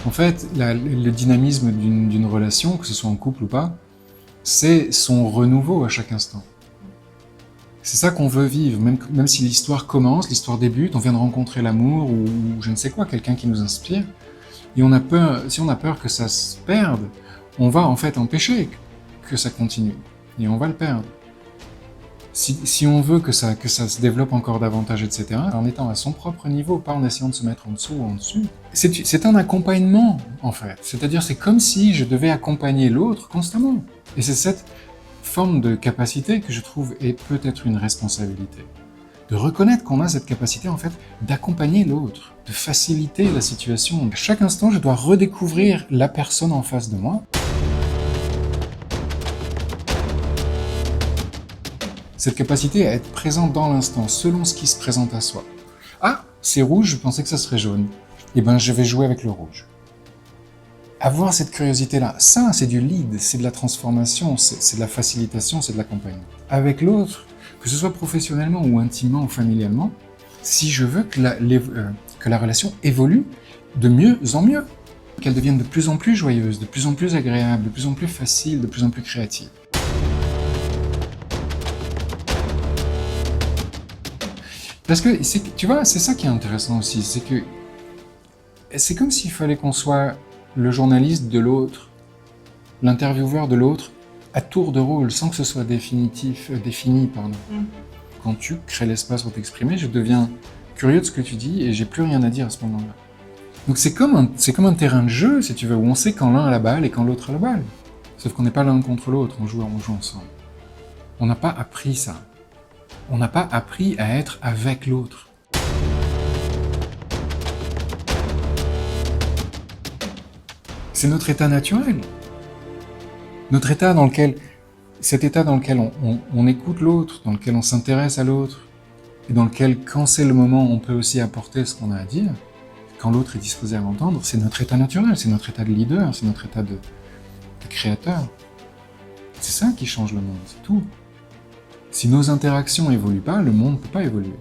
En fait, le dynamisme d'une relation, que ce soit en couple ou pas, c'est son renouveau à chaque instant. C'est ça qu'on veut vivre, même si l'histoire commence, l'histoire débute, on vient de rencontrer l'amour ou je ne sais quoi, quelqu'un qui nous inspire, et on a peur, si on a peur que ça se perde, on va en fait empêcher que ça continue, et on va le perdre. Si on veut que ça se développe encore davantage, etc., en étant à son propre niveau, pas en essayant de se mettre en dessous ou en dessus, c'est un accompagnement, en fait. C'est-à-dire, c'est comme si je devais accompagner l'autre constamment. Et c'est cette forme de capacité que je trouve est peut-être une responsabilité. De reconnaître qu'on a cette capacité, en fait, d'accompagner l'autre, de faciliter la situation. À chaque instant, je dois redécouvrir la personne en face de moi. Cette capacité à être présent dans l'instant, selon ce qui se présente à soi. Ah, c'est rouge, je pensais que ça serait jaune. Eh ben, je vais jouer avec le rouge. Avoir cette curiosité-là, ça, c'est du lead, c'est de la transformation, c'est de la facilitation, c'est de l'accompagnement. Avec l'autre, que ce soit professionnellement ou intimement ou familialement, si je veux que la relation évolue de mieux en mieux, qu'elle devienne de plus en plus joyeuse, de plus en plus agréable, de plus en plus facile, de plus en plus créative. Parce que, tu vois, c'est ça qui est intéressant aussi, c'est que c'est comme s'il fallait qu'on soit le journaliste de l'autre, l'intervieweur de l'autre, à tour de rôle, sans que ce soit défini. Quand tu crées l'espace pour t'exprimer, je deviens curieux de ce que tu dis et j'ai plus rien à dire à ce moment-là. Donc c'est comme un terrain de jeu, si tu veux, où on sait quand l'un a la balle et quand l'autre a la balle. Sauf qu'on n'est pas l'un contre l'autre, on joue ensemble. On n'a pas appris ça. On n'a pas appris à être avec l'autre. C'est notre état naturel. Notre état dans lequel, cet état dans lequel on écoute l'autre, dans lequel on s'intéresse à l'autre, et dans lequel, quand c'est le moment, on peut aussi apporter ce qu'on a à dire, quand l'autre est disposé à l'entendre, c'est notre état naturel, c'est notre état de leader, c'est notre état de créateur. C'est ça qui change le monde, c'est tout. Si nos interactions évoluent pas, le monde ne peut pas évoluer.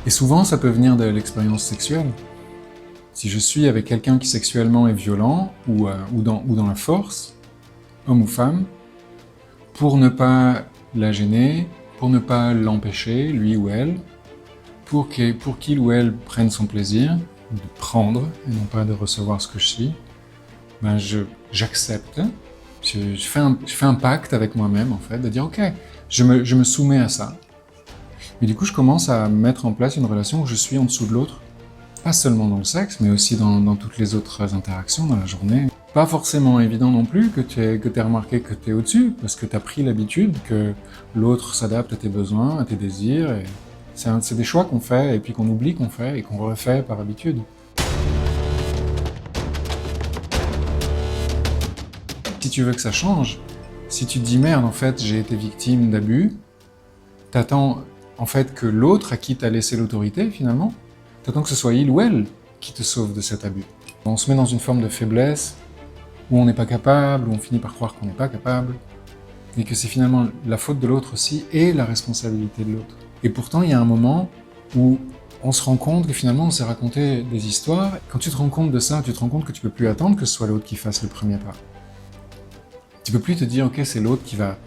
Et souvent, ça peut venir de l'expérience sexuelle. Si je suis avec quelqu'un qui sexuellement est violent ou dans la force, homme ou femme, pour ne pas la gêner, pour ne pas l'empêcher, lui ou elle, pour qu'il ou elle prenne son plaisir de prendre et non pas de recevoir ce que je suis, ben j'accepte, je fais un pacte avec moi-même en fait, de dire ok, je me soumets à ça. Et du coup, je commence à mettre en place une relation où je suis en dessous de l'autre, pas seulement dans le sexe, mais aussi dans toutes les autres interactions dans la journée. Pas forcément évident non plus que tu aies remarqué que tu es au-dessus, parce que tu as pris l'habitude que l'autre s'adapte à tes besoins, à tes désirs, et c'est des choix qu'on fait, et puis qu'on oublie qu'on fait, et qu'on refait par habitude. Si tu veux que ça change, si tu te dis merde, en fait, j'ai été victime d'abus, t'attends en fait que l'autre à qui t'as laissé l'autorité, finalement, t'attends que ce soit il ou elle qui te sauve de cet abus. On se met dans une forme de faiblesse, où on n'est pas capable, où on finit par croire qu'on n'est pas capable, et que c'est finalement la faute de l'autre aussi, et la responsabilité de l'autre. Et pourtant, il y a un moment où on se rend compte que finalement, on s'est raconté des histoires. Quand tu te rends compte de ça, tu te rends compte que tu peux plus attendre que ce soit l'autre qui fasse le premier pas. Tu peux plus te dire, ok, c'est l'autre qui va...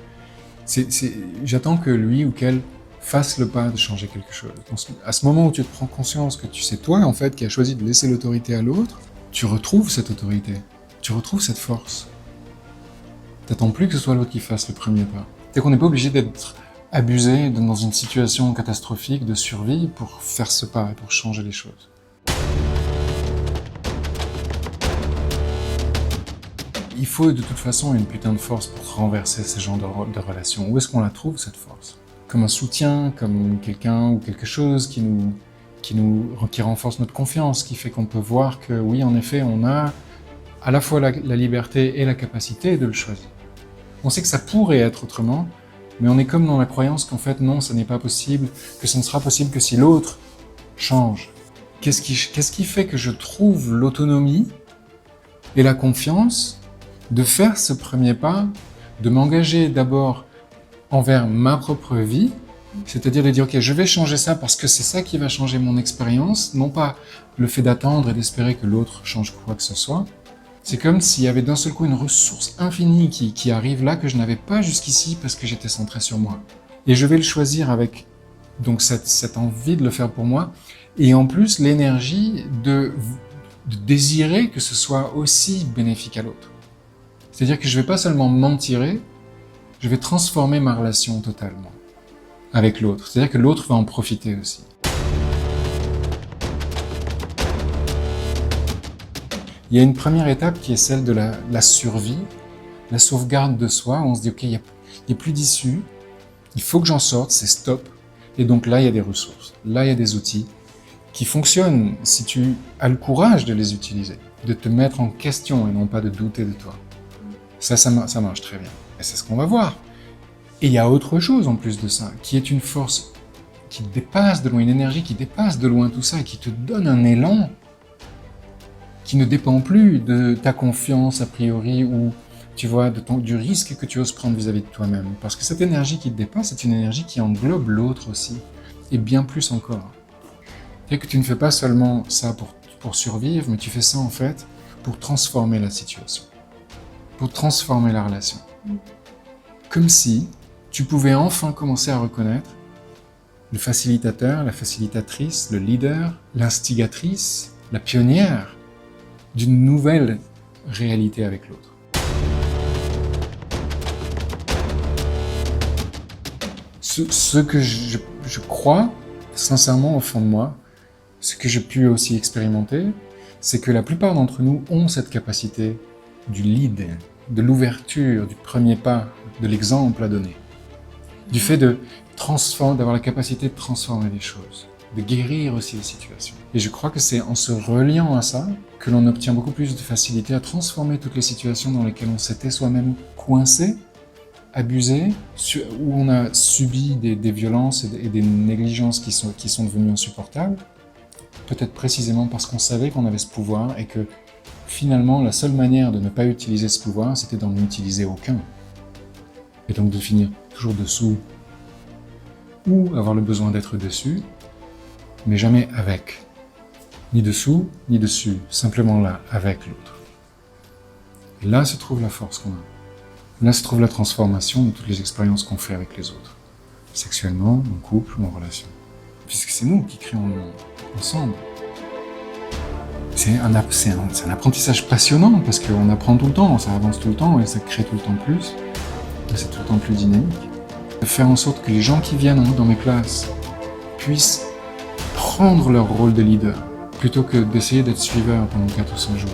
J'attends que lui ou qu'elle fasse le pas de changer quelque chose. À ce moment où tu te prends conscience que c'est toi, en fait, qui as choisi de laisser l'autorité à l'autre, tu retrouves cette autorité, tu retrouves cette force. T'attends plus que ce soit l'autre qui fasse le premier pas. C'est qu'on n'est pas obligé d'être abusé dans une situation catastrophique de survie pour faire ce pas et pour changer les choses. Il faut de toute façon une putain de force pour renverser ces genres de relations. Où est-ce qu'on la trouve, cette force? Comme un soutien, comme quelqu'un ou quelque chose qui renforce notre confiance, qui fait qu'on peut voir que oui, en effet, on a à la fois la liberté et la capacité de le choisir. On sait que ça pourrait être autrement, mais on est comme dans la croyance qu'en fait, non, ça n'est pas possible, que ce ne sera possible que si l'autre change. Qu'est-ce qui fait que je trouve l'autonomie et la confiance de faire ce premier pas, de m'engager d'abord envers ma propre vie, C'est-à-dire de dire, ok, je vais changer ça parce que c'est ça qui va changer mon expérience, non pas le fait d'attendre et d'espérer que l'autre change quoi que ce soit. C'est comme s'il y avait d'un seul coup une ressource infinie qui arrive là que je n'avais pas jusqu'ici parce que j'étais centré sur moi. Et je vais le choisir avec donc cette envie de le faire pour moi, et en plus l'énergie de désirer que ce soit aussi bénéfique à l'autre. C'est-à-dire que je ne vais pas seulement m'en tirer, je vais transformer ma relation totalement avec l'autre. C'est-à-dire que l'autre va en profiter aussi. Il y a une première étape qui est celle de la survie, la sauvegarde de soi. On se dit, ok, il n'y a plus d'issue, il faut que j'en sorte, c'est stop. Et donc là, il y a des ressources, là, il y a des outils qui fonctionnent si tu as le courage de les utiliser, de te mettre en question et non pas de douter de toi. Ça marche très bien. Et c'est ce qu'on va voir. Et il y a autre chose en plus de ça, qui est une force qui dépasse de loin, une énergie qui dépasse de loin tout ça et qui te donne un élan qui ne dépend plus de ta confiance a priori ou tu vois, du risque que tu oses prendre vis-à-vis de toi-même. Parce que cette énergie qui te dépasse, c'est une énergie qui englobe l'autre aussi, et bien plus encore. Et que tu ne fais pas seulement ça pour survivre, mais tu fais ça en fait pour transformer la situation, pour transformer la relation. Comme si tu pouvais enfin commencer à reconnaître le facilitateur, la facilitatrice, le leader, l'instigatrice, la pionnière d'une nouvelle réalité avec l'autre. Ce que je crois, sincèrement au fond de moi, ce que j'ai pu aussi expérimenter, c'est que la plupart d'entre nous ont cette capacité du lead, de l'ouverture, du premier pas, de l'exemple à donner. Du fait d'avoir la capacité de transformer les choses, de guérir aussi les situations. Et je crois que c'est en se reliant à ça que l'on obtient beaucoup plus de facilité à transformer toutes les situations dans lesquelles on s'était soi-même coincé, abusé, où on a subi des violences et des négligences qui sont devenues insupportables, peut-être précisément parce qu'on savait qu'on avait ce pouvoir et que finalement la seule manière de ne pas utiliser ce pouvoir, c'était d'en utiliser aucun. Et donc de finir toujours dessous, ou avoir le besoin d'être dessus, mais jamais avec. Ni dessous, ni dessus, simplement là, avec l'autre. Et là se trouve la force qu'on a. Là se trouve la transformation de toutes les expériences qu'on fait avec les autres, sexuellement, en couple ou en relation. Puisque c'est nous qui créons le monde, ensemble. C'est un apprentissage passionnant, parce qu'on apprend tout le temps, ça avance tout le temps, et ça crée tout le temps plus, et c'est tout le temps plus dynamique. De faire en sorte que les gens qui viennent dans mes classes puissent prendre leur rôle de leader, plutôt que d'essayer d'être suiveur pendant 4 ou 5 jours.